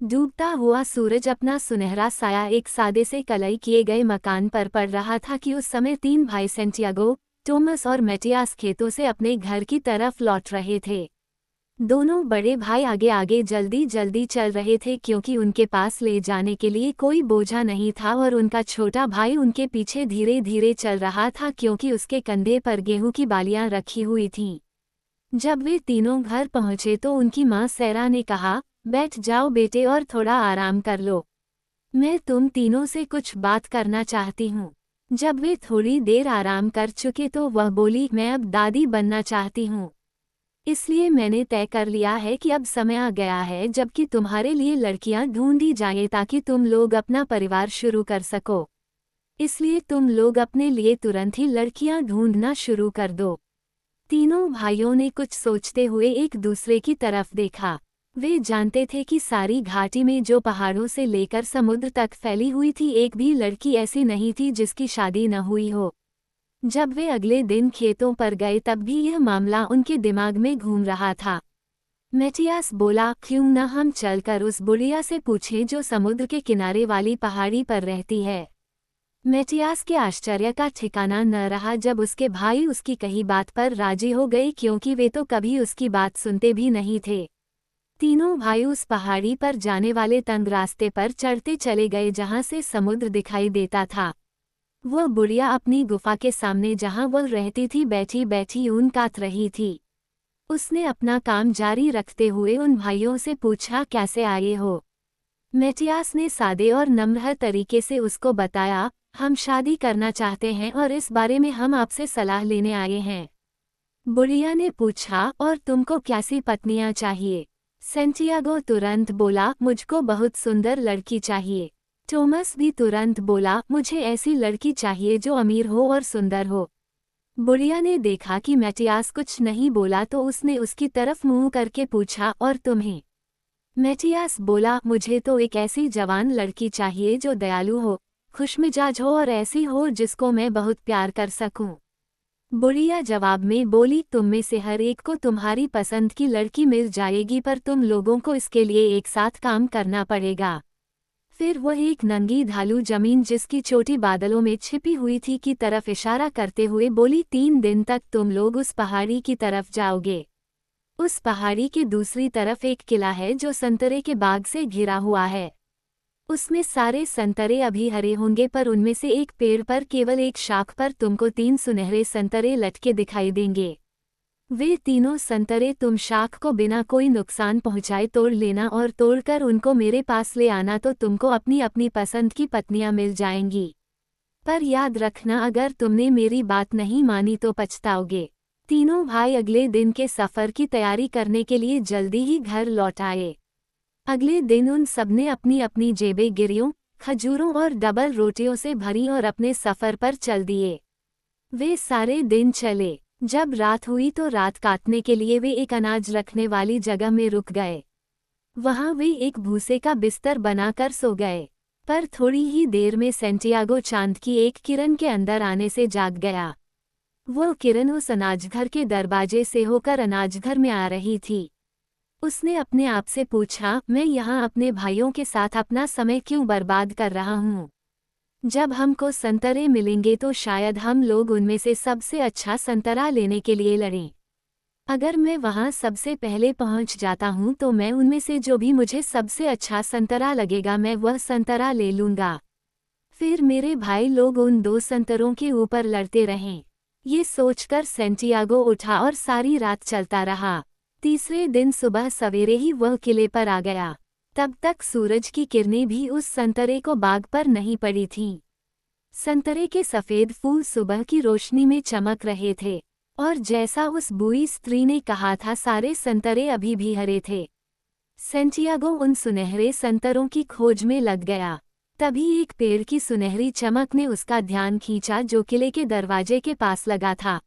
डूबता हुआ सूरज अपना सुनहरा साया एक सादे से कलई किए गए मकान पर पड़ रहा था कि उस समय तीन भाई सेंटियागो, टोमस और मैटियास खेतों से अपने घर की तरफ लौट रहे थे। दोनों बड़े भाई आगे आगे जल्दी जल्दी चल रहे थे क्योंकि उनके पास ले जाने के लिए कोई बोझा नहीं था और उनका छोटा भाई उनके पीछे धीरे धीरे चल रहा था क्योंकि उसके कंधे पर गेहूं की बालियां रखी हुई थीं। जब वे तीनों घर पहुंचे तो उनकी मां सैरा ने कहा, बैठ जाओ बेटे और थोड़ा आराम कर लो। मैं तुम तीनों से कुछ बात करना चाहती हूँ। जब वे थोड़ी देर आराम कर चुके तो वह बोली, मैं अब दादी बनना चाहती हूँ। इसलिए मैंने तय कर लिया है कि अब समय आ गया है जबकि तुम्हारे लिए लड़कियां ढूंढी जाए ताकि तुम लोग अपना परिवार शुरू कर सको। इसलिए तुम लोग अपने लिए तुरंत ही लड़कियां ढूंढना शुरू कर दो। तीनों भाइयों ने कुछ सोचते हुए एक दूसरे की तरफ देखा। वे जानते थे कि सारी घाटी में जो पहाड़ों से लेकर समुद्र तक फैली हुई थी, एक भी लड़की ऐसी नहीं थी जिसकी शादी न हुई हो। जब वे अगले दिन खेतों पर गए तब भी यह मामला उनके दिमाग में घूम रहा था। मैटियास बोला, क्यों न हम चलकर उस बुढ़िया से पूछें जो समुद्र के किनारे वाली पहाड़ी पर रहती है। मैटियास के आश्चर्य का ठिकाना न रहा जब उसके भाई उसकी कही बात पर राजी हो गए क्योंकि वे तो कभी उसकी बात सुनते भी नहीं थे। तीनों भाई उस पहाड़ी पर जाने वाले तंग रास्ते पर चढ़ते चले गए जहां से समुद्र दिखाई देता था। वह बुढ़िया अपनी गुफा के सामने जहां वह रहती थी बैठी बैठी ऊन काट रही थी। उसने अपना काम जारी रखते हुए उन भाइयों से पूछा, कैसे आए हो। मैटियास ने सादे और नम्र तरीके से उसको बताया, हम शादी करना चाहते हैं और इस बारे में हम आपसे सलाह लेने आए हैं। बुढ़िया ने पूछा, और तुमको कैसी पत्नियां चाहिए। सेंटियागो तुरंत बोला, मुझको बहुत सुंदर लड़की चाहिए। टोमस भी तुरंत बोला, मुझे ऐसी लड़की चाहिए जो अमीर हो और सुंदर हो। बुढ़िया ने देखा कि मैटियास कुछ नहीं बोला तो उसने उसकी तरफ मुंह करके पूछा, और तुम्हें। मैटियास बोला, मुझे तो एक ऐसी जवान लड़की चाहिए जो दयालु हो, खुशमिजाज हो और ऐसी हो जिसको मैं बहुत प्यार कर सकूं। बुढ़िया जवाब में बोली, तुम में से हर एक को तुम्हारी पसंद की लड़की मिल जाएगी पर तुम लोगों को इसके लिए एक साथ काम करना पड़ेगा। फिर वह एक नंगी ढालू जमीन जिसकी चोटी बादलों में छिपी हुई थी की तरफ इशारा करते हुए बोली, 3 दिन तक तुम लोग उस पहाड़ी की तरफ जाओगे। उस पहाड़ी के दूसरी तरफ एक किला है जो संतरे के बाग से घिरा हुआ है। उसमें सारे संतरे अभी हरे होंगे पर उनमें से एक पेड़ पर केवल एक शाख पर तुमको 3 सुनहरे संतरे लटके दिखाई देंगे। वे तीनों संतरे तुम शाख को बिना कोई नुकसान पहुंचाए तोड़ लेना और तोड़कर उनको मेरे पास ले आना तो तुमको अपनी अपनी पसंद की पत्नियां मिल जाएंगी। पर याद रखना, अगर तुमने मेरी बात नहीं मानी तो पछताओगे। तीनों भाई अगले दिन के सफ़र की तैयारी करने के लिए जल्दी ही घर लौट आए। अगले दिन उन सबने अपनी अपनी जेबें गिरियों, खजूरों और डबल रोटियों से भरी और अपने सफ़र पर चल दिए। वे सारे दिन चले। जब रात हुई तो रात काटने के लिए वे एक अनाज रखने वाली जगह में रुक गए। वहां वे एक भूसे का बिस्तर बनाकर सो गए। पर थोड़ी ही देर में सेंटियागो चांद की एक किरण के अंदर आने से जाग गया। वो किरण उस अनाजघर के दरवाजे से होकर अनाजघर में आ रही थी। उसने अपने आप से पूछा, मैं यहाँ अपने भाइयों के साथ अपना समय क्यों बर्बाद कर रहा हूँ। जब हमको संतरे मिलेंगे तो शायद हम लोग उनमें से सबसे अच्छा संतरा लेने के लिए लड़ें। अगर मैं वहाँ सबसे पहले पहुँच जाता हूँ तो मैं उनमें से जो भी मुझे सबसे अच्छा संतरा लगेगा मैं वह संतरा ले लूँगा। फिर मेरे भाई लोग उन 2 संतरों के ऊपर लड़ते रहें। ये सोचकर सेंटियागो उठा और सारी रात चलता रहा। तीसरे दिन सुबह सवेरे ही वह किले पर आ गया। तब तक सूरज की किरणें भी उस संतरे को बाग पर नहीं पड़ी थीं। संतरे के सफ़ेद फूल सुबह की रोशनी में चमक रहे थे और जैसा उस बूढ़ी स्त्री ने कहा था सारे संतरे अभी भी हरे थे। सेंटियागो उन सुनहरे संतरों की खोज में लग गया। तभी एक पेड़ की सुनहरी चमक ने उसका ध्यान खींचा जो किले के दरवाजे के पास लगा था।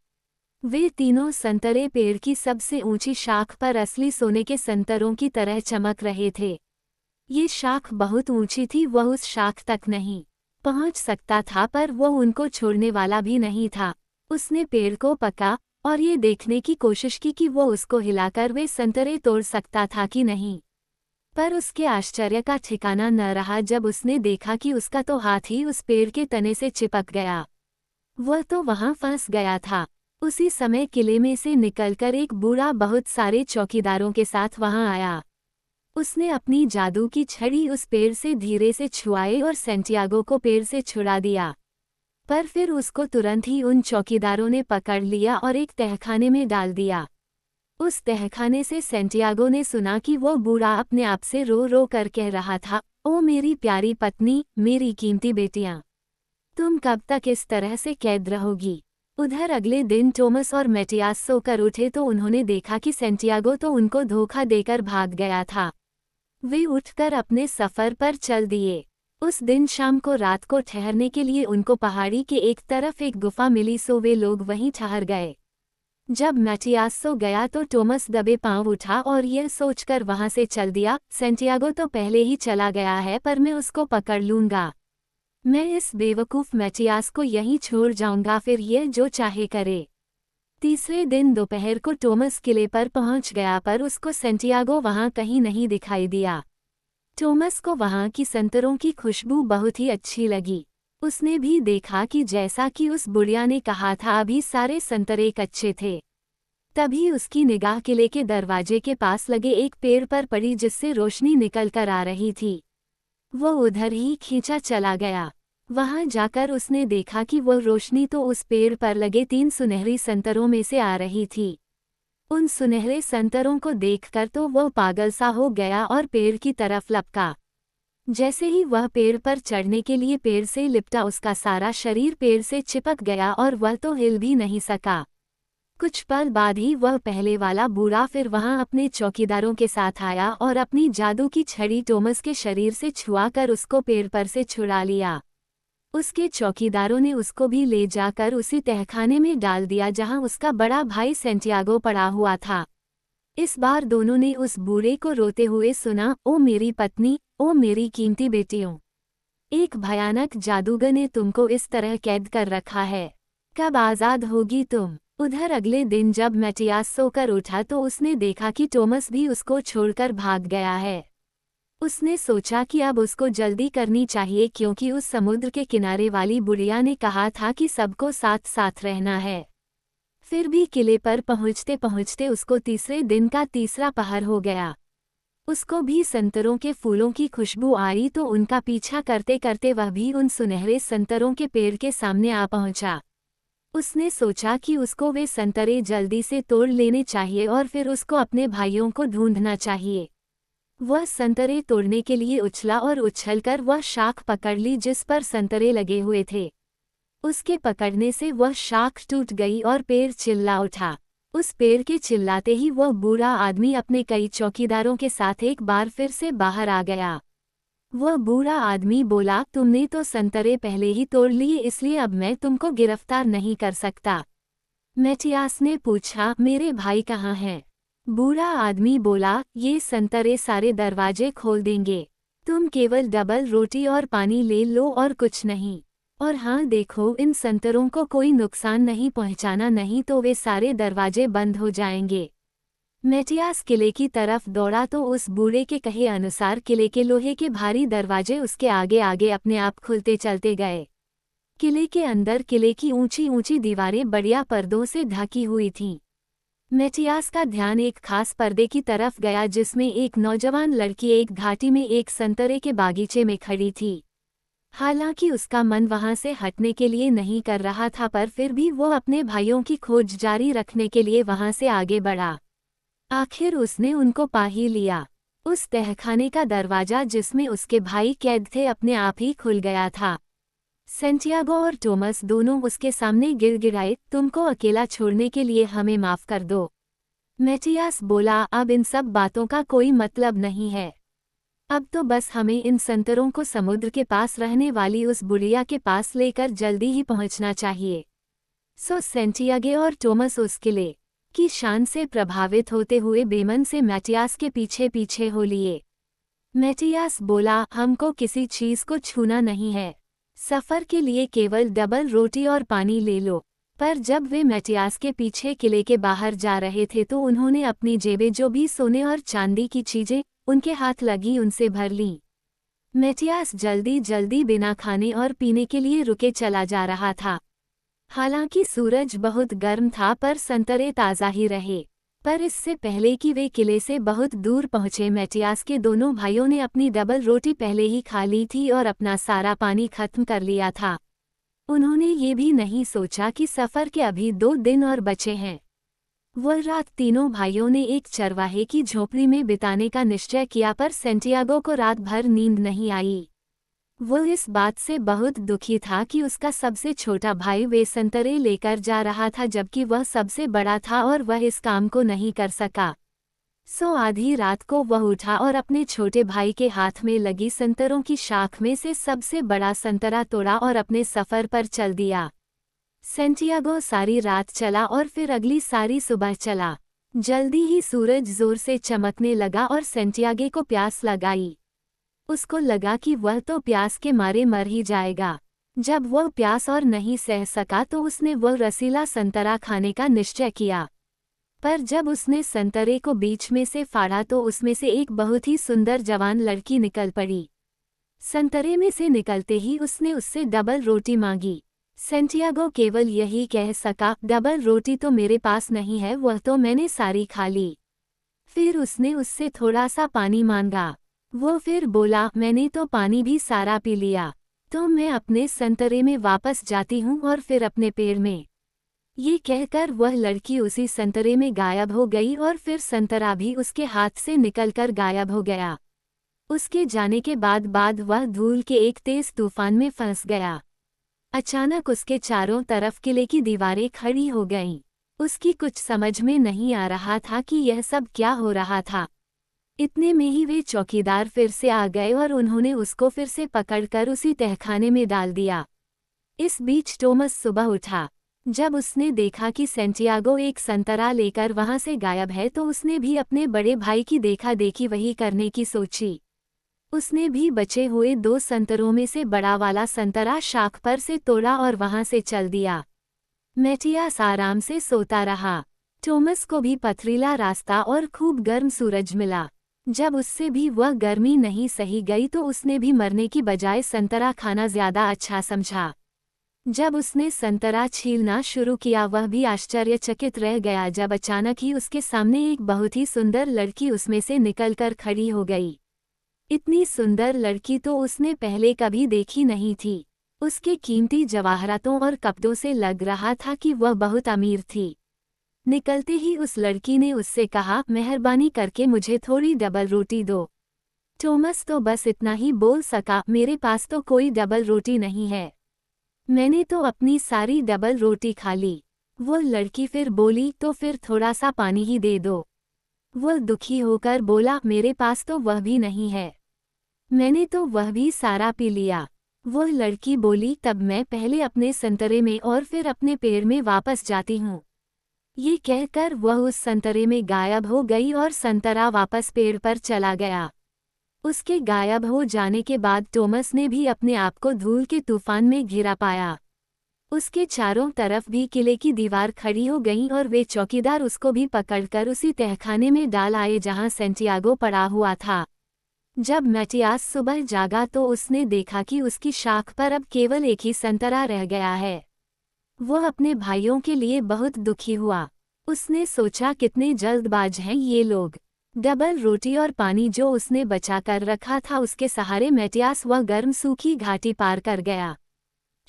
वे तीनों संतरे पेड़ की सबसे ऊंची शाख पर असली सोने के संतरों की तरह चमक रहे थे। ये शाख बहुत ऊंची थी, वह उस शाख तक नहीं पहुंच सकता था पर वह उनको छोड़ने वाला भी नहीं था। उसने पेड़ को पका और ये देखने की कोशिश की कि वो उसको हिलाकर वे संतरे तोड़ सकता था कि नहीं। पर उसके आश्चर्य का ठिकाना न रहा जब उसने देखा कि उसका तो हाथ ही उस पेड़ के तने से चिपक गया। वह तो वहां फंस गया था। उसी समय किले में से निकलकर एक बूढ़ा बहुत सारे चौकीदारों के साथ वहां आया। उसने अपनी जादू की छड़ी उस पेड़ से धीरे से छुआई और सेंटियागो को पेड़ से छुड़ा दिया। पर फिर उसको तुरंत ही उन चौकीदारों ने पकड़ लिया और एक तहखाने में डाल दिया। उस तहखाने से सेंटियागो ने सुना कि वो बूढ़ा अपने आप से रो रो कर कह रहा था, ओ मेरी प्यारी पत्नी, मेरी कीमती बेटियां, तुम कब तक इस तरह से कैद रहोगी। उधर अगले दिन टोमस और मैटियास सोकर उठे तो उन्होंने देखा कि सेंटियागो तो उनको धोखा देकर भाग गया था। वे उठकर अपने सफर पर चल दिए। उस दिन शाम को रात को ठहरने के लिए उनको पहाड़ी के एक तरफ एक गुफा मिली, सो वे लोग वहीं ठहर गए। जब मैटियास सो गया तो टोमस दबे पांव उठा और यह सोचकर वहां से चल दिया, सेंटियागो तो पहले ही चला गया है, पर मैं उसको पकड़ लूंगा। मैं इस बेवकूफ मैटियास को यहीं छोड़ जाऊंगा, फिर यह जो चाहे करे। तीसरे दिन दोपहर को टोमस किले पर पहुंच गया, पर उसको सेंटियागो वहां कहीं नहीं दिखाई दिया। टोमस को वहां की संतरों की खुशबू बहुत ही अच्छी लगी। उसने भी देखा कि जैसा कि उस बुढ़िया ने कहा था, अभी सारे संतरे कच्चे थे। तभी उसकी निगाह किले के दरवाजे के पास लगे एक पेड़ पर पड़ी, जिससे रोशनी निकल कर आ रही थी। वो उधर ही खींचा चला गया। वहां जाकर उसने देखा कि वो रोशनी तो उस पेड़ पर लगे 3 सुनहरी संतरों में से आ रही थी। उन सुनहरे संतरों को देखकर तो वो पागल सा हो गया और पेड़ की तरफ लपका। जैसे ही वह पेड़ पर चढ़ने के लिए पेड़ से लिपटा, उसका सारा शरीर पेड़ से चिपक गया और वह तो हिल भी नहीं सका। कुछ पल बाद ही वह पहले वाला बूढ़ा फिर वहां अपने चौकीदारों के साथ आया और अपनी जादू की छड़ी टोमस के शरीर से छुआकर उसको पेड़ पर से छुड़ा लिया। उसके चौकीदारों ने उसको भी ले जाकर उसी तहखाने में डाल दिया जहां उसका बड़ा भाई सेंटियागो पड़ा हुआ था। इस बार दोनों ने उस बूढ़े को रोते हुए सुना, ओ मेरी पत्नी, ओ मेरी कीमती बेटियों, एक भयानक जादूगर ने तुमको इस तरह कैद कर रखा है। कब आज़ाद होगी तुम। उधर अगले दिन जब मैटियास सोकर उठा तो उसने देखा कि टोमस भी उसको छोड़कर भाग गया है। उसने सोचा कि अब उसको जल्दी करनी चाहिए, क्योंकि उस समुद्र के किनारे वाली बुढ़िया ने कहा था कि सबको साथ साथ रहना है। फिर भी किले पर पहुंचते पहुंचते उसको तीसरे दिन का तीसरा पहर हो गया। उसको भी संतरों के फूलों की खुशबू आई तो उनका पीछा करते करते वह भी उन सुनहरे संतरों के पेड़ के सामने आ पहुंचा। उसने सोचा कि उसको वे संतरे जल्दी से तोड़ लेने चाहिए और फिर उसको अपने भाइयों को ढूंढना चाहिए। वह संतरे तोड़ने के लिए उछला और उछलकर वह शाख पकड़ ली जिस पर संतरे लगे हुए थे। उसके पकड़ने से वह शाख टूट गई और पेड़ चिल्ला उठा। उस पेड़ के चिल्लाते ही वह बूढ़ा आदमी अपने कई चौकीदारों के साथ एक बार फिर से बाहर आ गया। वह बूढ़ा आदमी बोला, तुमने तो संतरे पहले ही तोड़ लिए, इसलिए अब मैं तुमको गिरफ्तार नहीं कर सकता। मैटियास ने पूछा, मेरे भाई कहाँ हैं? बूढ़ा आदमी बोला, ये संतरे सारे दरवाजे खोल देंगे। तुम केवल डबल रोटी और पानी ले लो और कुछ नहीं। और हाँ देखो, इन संतरों को कोई नुकसान नहीं पहुंचाना, नहीं तो वे सारे दरवाजे बंद हो जाएंगे। मैटियास किले की तरफ दौड़ा तो उस बूढ़े के कहे अनुसार किले के लोहे के भारी दरवाजे उसके आगे आगे अपने आप खुलते चलते गए। किले के अंदर किले की ऊंची ऊंची दीवारें बढ़िया पर्दों से ढकी हुई थीं। मैटियास का ध्यान एक खास पर्दे की तरफ गया जिसमें एक नौजवान लड़की एक घाटी में एक संतरे के बागीचे में खड़ी थी। हालांकि उसका मन वहां से हटने के लिए नहीं कर रहा था, पर फिर भी वो अपने भाइयों की खोज जारी रखने के लिए वहां से आगे बढ़ा। आखिर उसने उनको पा ही लिया। उस तहखाने का दरवाजा जिसमें उसके भाई कैद थे अपने आप ही खुल गया था। सेंटियागो और टोमस दोनों उसके सामने गिड़गिड़ाए, तुमको अकेला छोड़ने के लिए हमें माफ कर दो। मैटियास बोला, अब इन सब बातों का कोई मतलब नहीं है। अब तो बस हमें इन संतरों को समुद्र के पास रहने वाली उस बुढ़िया के पास लेकर जल्दी ही पहुंचना चाहिए। सो सेंटियागो और टोमस उस किले की शान से प्रभावित होते हुए बेमन से मैटियास के पीछे पीछे हो लिए। मैटियास बोला, हमको किसी चीज को छूना नहीं है। सफर के लिए केवल डबल रोटी और पानी ले लो। पर जब वे मैटियास के पीछे किले के बाहर जा रहे थे तो उन्होंने अपनी जेबें जो भी सोने और चांदी की चीजें उनके हाथ लगी उनसे भर ली। मैटियास जल्दी जल्दी बिना खाने और पीने के लिए रुके चला जा रहा था। हालांकि सूरज बहुत गर्म था पर संतरे ताज़ा ही रहे। पर इससे पहले कि वे किले से बहुत दूर पहुंचे, मैटियास के दोनों भाइयों ने अपनी डबल रोटी पहले ही खा ली थी और अपना सारा पानी खत्म कर लिया था। उन्होंने ये भी नहीं सोचा कि सफ़र के अभी 2 दिन और बचे हैं। वह रात तीनों भाइयों ने एक चरवाहे की झोपड़ी में बिताने का निश्चय किया, पर सेंटियागो को रात भर नींद नहीं आई। वो इस बात से बहुत दुखी था कि उसका सबसे छोटा भाई वे संतरे लेकर जा रहा था जबकि वह सबसे बड़ा था और वह इस काम को नहीं कर सका। सो आधी रात को वह उठा और अपने छोटे भाई के हाथ में लगी संतरों की शाख में से सबसे बड़ा संतरा तोड़ा और अपने सफ़र पर चल दिया। सेंटियागो सारी रात चला और फिर अगली सारी सुबह चला। जल्दी ही सूरज जोर से चमकने लगा और सेंटियागो को प्यास लगाई। उसको लगा कि वह तो प्यास के मारे मर ही जाएगा। जब वह प्यास और नहीं सह सका तो उसने वह रसीला संतरा खाने का निश्चय किया। पर जब उसने संतरे को बीच में से फाड़ा तो उसमें से एक बहुत ही सुंदर जवान लड़की निकल पड़ी। संतरे में से निकलते ही उसने उससे डबल रोटी मांगी। सेंटियागो केवल यही कह सका, डबल रोटी तो मेरे पास नहीं है, वह तो मैंने सारी खा ली। फिर उसने उससे थोड़ा सा पानी मांगा। वो फिर बोला, मैंने तो पानी भी सारा पी लिया, तो मैं अपने संतरे में वापस जाती हूँ और फिर अपने पेड़ में। ये कहकर वह लड़की उसी संतरे में गायब हो गई और फिर संतरा भी उसके हाथ से निकलकर गायब हो गया। उसके जाने के बाद वह धूल के एक तेज तूफान में फंस गया। अचानक उसके चारों तरफ किले की दीवारें खड़ी हो गईं। उसकी कुछ समझ में नहीं आ रहा था कि यह सब क्या हो रहा था। इतने में ही वे चौकीदार फिर से आ गए और उन्होंने उसको फिर से पकड़कर उसी तहखाने में डाल दिया। इस बीच टोमस सुबह उठा। जब उसने देखा कि सेंटियागो एक संतरा लेकर वहां से गायब है तो उसने भी अपने बड़े भाई की देखा देखी वही करने की सोची। उसने भी बचे हुए 2 संतरों में से बड़ा वाला संतरा शाख पर से तोड़ा और वहां से चल दिया। मैटियास आराम से सोता रहा। टोमस को भी पथरीला रास्ता और खूब गर्म सूरज मिला। जब उससे भी वह गर्मी नहीं सही गई तो उसने भी मरने की बजाय संतरा खाना ज्यादा अच्छा समझा। जब उसने संतरा छीलना शुरू किया वह भी आश्चर्यचकित रह गया जब अचानक ही उसके सामने एक बहुत ही सुंदर लड़की उसमें से निकलकर खड़ी हो गई। इतनी सुंदर लड़की तो उसने पहले कभी देखी नहीं थी। उसके कीमती जवाहरातों और कपड़ों से लग रहा था कि वह बहुत अमीर थी। निकलते ही उस लड़की ने उससे कहा, मेहरबानी करके मुझे थोड़ी डबल रोटी दो। टोमस तो बस इतना ही बोल सका, मेरे पास तो कोई डबल रोटी नहीं है, मैंने तो अपनी सारी डबल रोटी खा ली। वो लड़की फिर बोली, तो फिर थोड़ा सा पानी ही दे दो। वो दुखी होकर बोला, मेरे पास तो वह भी नहीं है, मैंने तो वह भी सारा पी लिया। वो लड़की बोली, तब मैं पहले अपने संतरे में और फिर अपने पेड़ में वापस जाती हूँ। ये कहकर वह उस संतरे में गायब हो गई और संतरा वापस पेड़ पर चला गया। उसके गायब हो जाने के बाद टोमस ने भी अपने आप को धूल के तूफान में घिरा पाया। उसके चारों तरफ भी किले की दीवार खड़ी हो गई और वे चौकीदार उसको भी पकड़कर उसी तहखाने में डाल आए जहां सेंटियागो पड़ा हुआ था। जब मैटियास सुबह जागा तो उसने देखा कि उसकी शाख पर अब केवल एक ही संतरा रह गया है। वह अपने भाइयों के लिए बहुत दुखी हुआ। उसने सोचा, कितने जल्दबाज हैं ये लोग। डबल रोटी और पानी जो उसने बचा कर रखा था उसके सहारे मैटियास वह गर्म सूखी घाटी पार कर गया।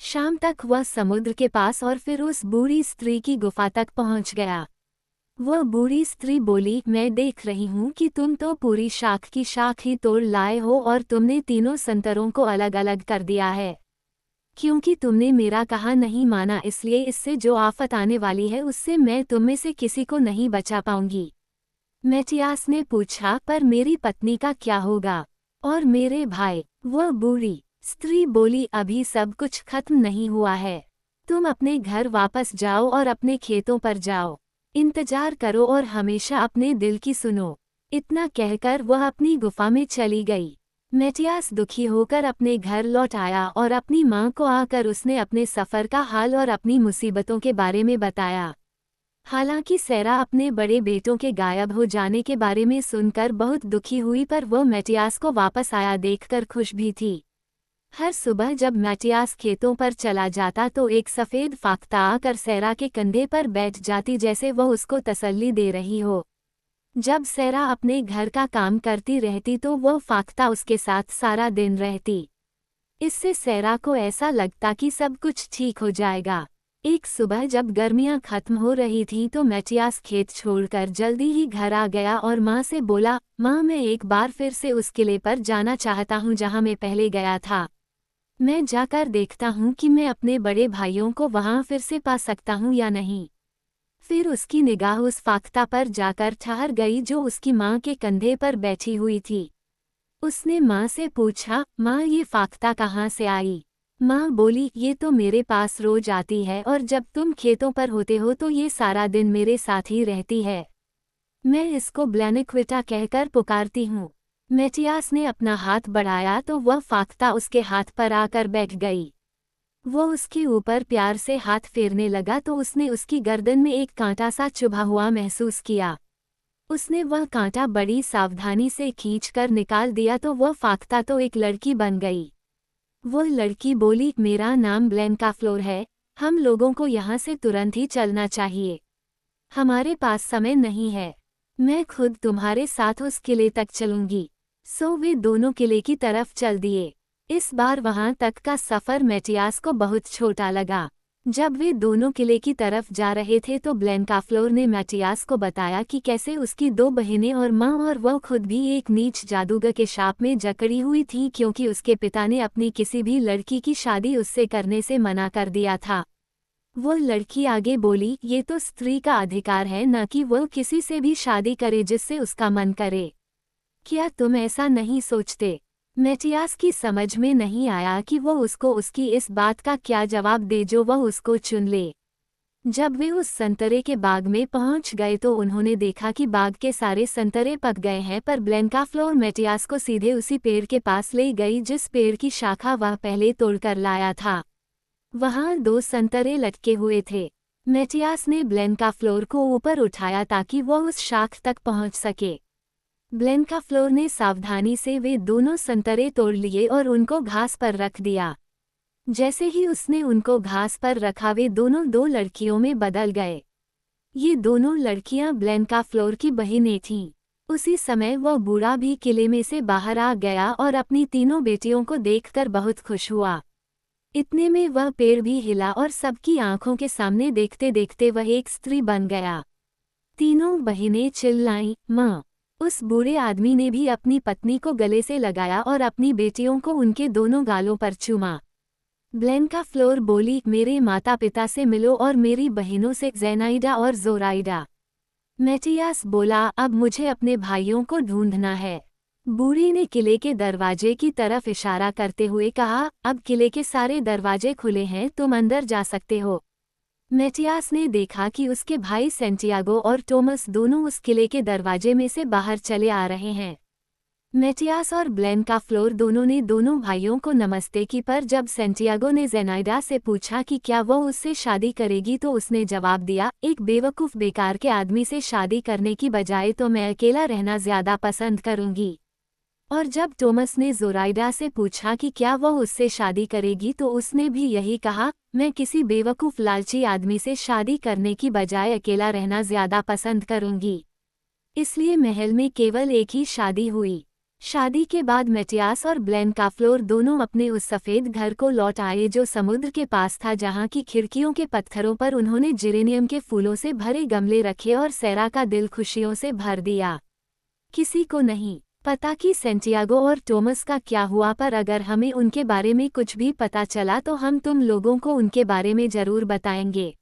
शाम तक वह समुद्र के पास और फिर उस बूढ़ी स्त्री की गुफा तक पहुंच गया। वह बूढ़ी स्त्री बोली, मैं देख रही हूँ कि तुम तो पूरी शाख की शाख ही तोड़ लाए हो और तुमने तीनों संतरों को अलग अलग कर दिया है। क्योंकि तुमने मेरा कहा नहीं माना, इसलिए इससे जो आफत आने वाली है उससे मैं तुम में से किसी को नहीं बचा पाऊंगी। मैटियास ने पूछा, पर मेरी पत्नी का क्या होगा और मेरे भाई? वह बूढ़ी स्त्री बोली, अभी सब कुछ खत्म नहीं हुआ है, तुम अपने घर वापस जाओ और अपने खेतों पर जाओ, इंतजार करो और हमेशा अपने दिल की सुनो। इतना कहकर वह अपनी गुफा में चली गई। मैटियास दुखी होकर अपने घर लौट आया और अपनी मां को आकर उसने अपने सफ़र का हाल और अपनी मुसीबतों के बारे में बताया। हालांकि सैरा अपने बड़े बेटों के गायब हो जाने के बारे में सुनकर बहुत दुखी हुई, पर वो मैटियास को वापस आया देखकर खुश भी थी। हर सुबह जब मैटियास खेतों पर चला जाता तो एक सफ़ेद फाख्ता आकर सैरा के कंधे पर बैठ जाती, जैसे वह उसको तसल्ली दे रही हो। जब सैरा अपने घर का काम करती रहती तो वह फाख्ता उसके साथ सारा दिन रहती। इससे सैरा को ऐसा लगता कि सब कुछ ठीक हो जाएगा। एक सुबह जब गर्मियां खत्म हो रही थीं तो मैटियास खेत छोड़कर जल्दी ही घर आ गया और माँ से बोला, माँ मैं एक बार फिर से उस किले पर जाना चाहता हूँ जहाँ मैं पहले गया था। मैं जाकर देखता हूँ कि मैं अपने बड़े भाइयों को वहाँ फिर से पा सकता हूँ या नहीं। फिर उसकी निगाह उस फाख्ता पर जाकर ठहर गई जो उसकी माँ के कंधे पर बैठी हुई थी। उसने माँ से पूछा, माँ ये फाख्ता कहाँ से आई? माँ बोली, ये तो मेरे पास रोज आती है और जब तुम खेतों पर होते हो तो ये सारा दिन मेरे साथ ही रहती है। मैं इसको ब्लैनिक्विटा कहकर पुकारती हूँ। मैटियास ने अपना हाथ बढ़ाया तो वह फाख्ता उसके हाथ पर आकर बैठ गई। वो उसके ऊपर प्यार से हाथ फेरने लगा तो उसने उसकी गर्दन में एक कांटा सा चुभा हुआ महसूस किया। उसने वह कांटा बड़ी सावधानी से खींचकर निकाल दिया तो वह फाख्ता तो एक लड़की बन गई। वो लड़की बोली, मेरा नाम ब्लैंका फ्लोर है, हम लोगों को यहाँ से तुरंत ही चलना चाहिए। हमारे पास समय नहीं है। मैं खुद तुम्हारे साथ उस किले तक चलूंगी। सो वे दोनों किले की तरफ चल दिए। इस बार वहां तक का सफ़र मैटियास को बहुत छोटा लगा। जब वे दोनों किले की तरफ जा रहे थे तो ब्लैंका फ्लोर ने मैटियास को बताया कि कैसे उसकी दो बहनें और माँ और वह खुद भी एक नीच जादूगर के शाप में जकड़ी हुई थी, क्योंकि उसके पिता ने अपनी किसी भी लड़की की शादी उससे करने से मना कर दिया था। वो लड़की आगे बोली, ये तो स्त्री का अधिकार है न कि वह किसी से भी शादी करे जिससे उसका मन करे। क्या तुम ऐसा नहीं सोचते? मैटियास की समझ में नहीं आया कि वह उसको उसकी इस बात का क्या जवाब दे जो वह उसको चुन ले। जब वे उस संतरे के बाग में पहुंच गए तो उन्होंने देखा कि बाग के सारे संतरे पक गए हैं, पर ब्लैंका फ्लोर मैटियास को सीधे उसी पेड़ के पास ले गई जिस पेड़ की शाखा वह पहले तोड़कर लाया था। वहां दो संतरे लटके हुए थे। मैटियास ने ब्लैंका फ्लोर को ऊपर उठाया ताकि वह उस शाख तक पहुंच सके। ब्लैंका फ्लोर ने सावधानी से वे दोनों संतरे तोड़ लिए और उनको घास पर रख दिया। जैसे ही उसने उनको घास पर रखा वे दोनों दो लड़कियों में बदल गए। ये दोनों लड़कियां ब्लैंका फ्लोर की बहनें थीं। उसी समय वह बूढ़ा भी किले में से बाहर आ गया और अपनी तीनों बेटियों को देखकर बहुत खुश हुआ। इतने में वह पेड़ भी हिला और सबकी आंखों के सामने देखते देखते वह एक स्त्री बन गया। तीनों बहनें चिल्लाईं, माँ। उस बूढ़े आदमी ने भी अपनी पत्नी को गले से लगाया और अपनी बेटियों को उनके दोनों गालों पर चूमा। ब्लैंका फ्लोर बोली, मेरे माता पिता से मिलो और मेरी बहनों से ज़ेनाइडा और ज़ोराइडा। मैटियास बोला, अब मुझे अपने भाइयों को ढूंढना है। बूढ़ी ने किले के दरवाजे की तरफ इशारा करते हुए कहा, अब किले के सारे दरवाजे खुले हैं, तुम अंदर जा सकते हो। मैटियास ने देखा कि उसके भाई सेंटियागो और टोमस दोनों उस किले के दरवाजे में से बाहर चले आ रहे हैं। मैटियास और ब्लैंका फ्लोर दोनों ने दोनों भाइयों को नमस्ते की, पर जब सेंटियागो ने ज़ेनाइडा से पूछा कि क्या वो उससे शादी करेगी तो उसने जवाब दिया, एक बेवकूफ़ बेकार के आदमी से शादी करने की बजाय तो मैं अकेला रहना ज़्यादा पसंद करूंगी। और जब टोमस ने ज़ोराइडा से पूछा कि क्या वह उससे शादी करेगी तो उसने भी यही कहा, मैं किसी बेवकूफ़ लालची आदमी से शादी करने की बजाय अकेला रहना ज़्यादा पसंद करूंगी। इसलिए महल में केवल एक ही शादी हुई। शादी के बाद मैटियास और ब्लैंका फ्लोर दोनों अपने उस सफ़ेद घर को लौट आए जो समुद्र के पास था, जहाँ की खिड़कियों के पत्थरों पर उन्होंने जिरेनियम के फूलों से भरे गमले रखे और सैरा का दिल खुशियों से भर दिया। किसी को नहीं पता कि सेंटियागो और टोमस का क्या हुआ, पर अगर हमें उनके बारे में कुछ भी पता चला तो हम तुम लोगों को उनके बारे में ज़रूर बताएंगे।